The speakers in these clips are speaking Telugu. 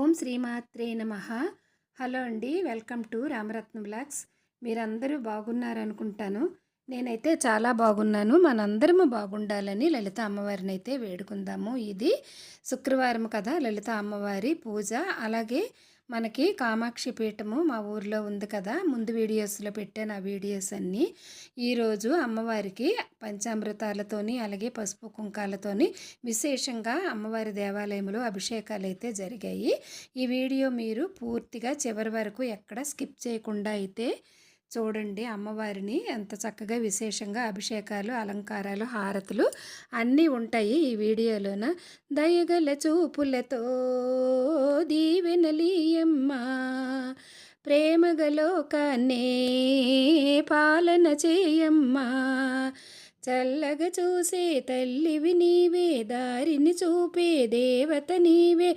ఓం శ్రీమాత్రే నమః. హలో అండి, వెల్కమ్ టు రామరత్న బ్లాగ్స్. మీరందరూ బాగున్నారనుకుంటాను. నేనైతే చాలా బాగున్నాను. మనందరము బాగుండాలని లలిత అమ్మవారిని అయితే వేడుకుందాము. ఇది శుక్రవారం కదా, లలిత అమ్మవారి పూజ. అలాగే మనకి కామాక్షి పీఠము మా ఊర్లో ఉంది కదా, ముందు వీడియోస్లో పెట్టాను ఆ వీడియోస్ అన్నీ. ఈరోజు అమ్మవారికి పంచామృతాలతోని అలాగే పసుపు కుంకాలతోని విశేషంగా అమ్మవారి దేవాలయంలో అభిషేకాలు అయితే జరిగాయి. ఈ వీడియో మీరు పూర్తిగా చివరి వరకు ఎక్కడ స్కిప్ చేయకుండా అయితే చూడండి. అమ్మవారిని ఎంత చక్కగా విశేషంగా అభిషేకాలు, అలంకారాలు, హారతులు అన్నీ ఉంటాయి ఈ వీడియోలోన. దయగల చూపులతో దీవెనలీయమ్మ, ప్రేమగలోకాన్నే పాలన చేయమ్మా, చల్లగా చూసే తల్లివి నీవే, దారిని చూపే దేవత నీవే,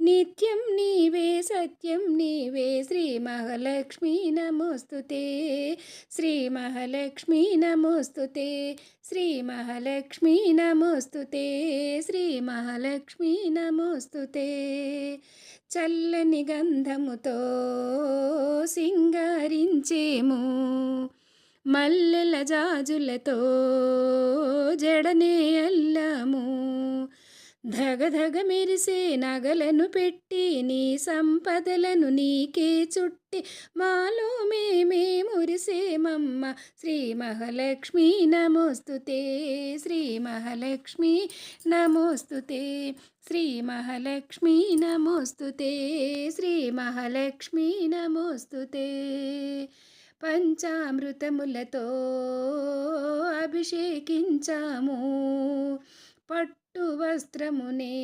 నిత్యం నీవే, సత్యం నీవే, శ్రీ మహాలక్ష్మీ నమోస్తుతే, శ్రీ మహాలక్ష్మీ నమోస్తుతే, శ్రీ మహాలక్ష్మీ నమోస్తుతే, శ్రీ మహాలక్ష్మీ నమోస్తుతే. చల్లని గంధముతో సింగారించేము, మల్లెల జాజులతో జడనే అల్లము, ధగధగ మెరిసే నగలను పెట్టి నీ సంపదలను నీకే చుట్టి మాలో మేమే మురిసేమమ్మ, శ్రీ మహాలక్ష్మీ నమోస్తుతే, శ్రీ మహాలక్ష్మీ నమోస్తుతే, శ్రీ మహాలక్ష్మీ నమోస్తుతే, శ్రీ మహాలక్ష్మీ నమోస్తుతే. పంచామృతములతో అభిషేకించాము, పట్టు వస్త్రమునే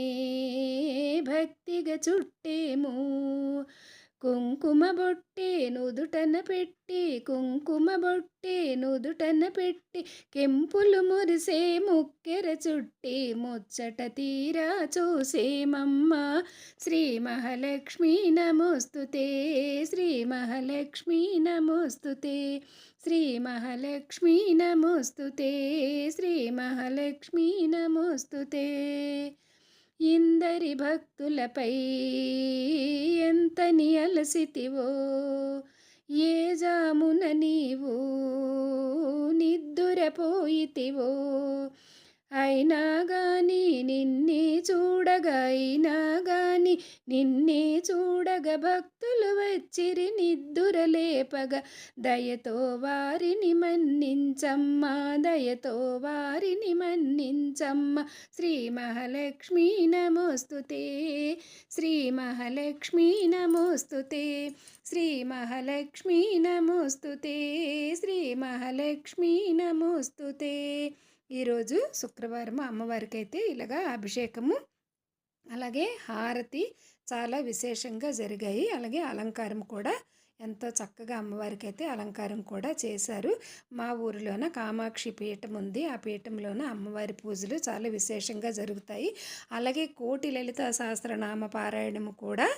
భక్తిగా చుట్టేము, కుంకుమ బొట్టే నుదుటన పెట్టి, కుంకుమ బొట్టే నుదుటన పెట్టి, కెంపులు మురిసే ముక్కెర చుట్టి, ముచ్చట తీరా చూసేమమ్మ, శ్రీ మహాలక్ష్మీ నమోస్తుతే, శ్రీ మహాలక్ష్మీ నమోస్తుతే, శ్రీ మహాలక్ష్మీ నమోస్తుతే, శ్రీ మహాలక్ష్మీ నమోస్తుతే. ఇందరి భక్తులపై ఎంతని అలసితివో, ఏ జామున నీవు నిద్దురపోయితివో, అయినా గాని నిన్నే చూడగా, అయినా గాని నిన్నే చూడగా భక్తులు వచ్చిరి నిద్దురలేపగా, దయతో వారిని మన్నించమ్మా, దయతో వారిని మన్నించమ్మ, శ్రీ మహాలక్ష్మీ నమోస్తుతే, శ్రీ మహాలక్ష్మీ నమోస్తుతే, శ్రీ మహాలక్ష్మీ నమోస్తుతే, శ్రీ మహాలక్ష్మీ నమోస్తుతే. ఈరోజు శుక్రవారం అమ్మవారికి అయితే ఇలాగా అభిషేకము అలాగే హారతి చాలా విశేషంగా జరిగాయి. అలాగే అలంకారం కూడా ఎంతో చక్కగా అమ్మవారికి అయితే అలంకారం కూడా చేశారు. మా ఊరిలోన కామాక్షి పీఠం ఉంది. ఆ పీఠంలోన అమ్మవారి పూజలు చాలా విశేషంగా జరుగుతాయి. అలాగే కోటి లలిత సహస్రనామ పారాయణము కూడా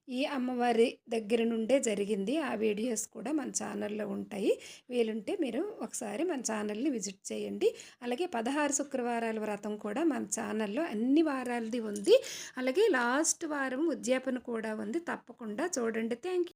ఈ అమ్మవారి దగ్గర నుండే జరిగింది. ఆ వీడియోస్ కూడా మన ఛానల్లో ఉంటాయి. వీలుంటే మీరు ఒకసారి మన ఛానల్ని విజిట్ చేయండి. అలాగే 16 శుక్రవారాల వ్రతం కూడా మన ఛానల్లో అన్ని వారాలది ఉంది. అలాగే లాస్ట్ వారం ఉద్యాపన కూడా ఉంది. తప్పకుండా చూడండి. Thank you.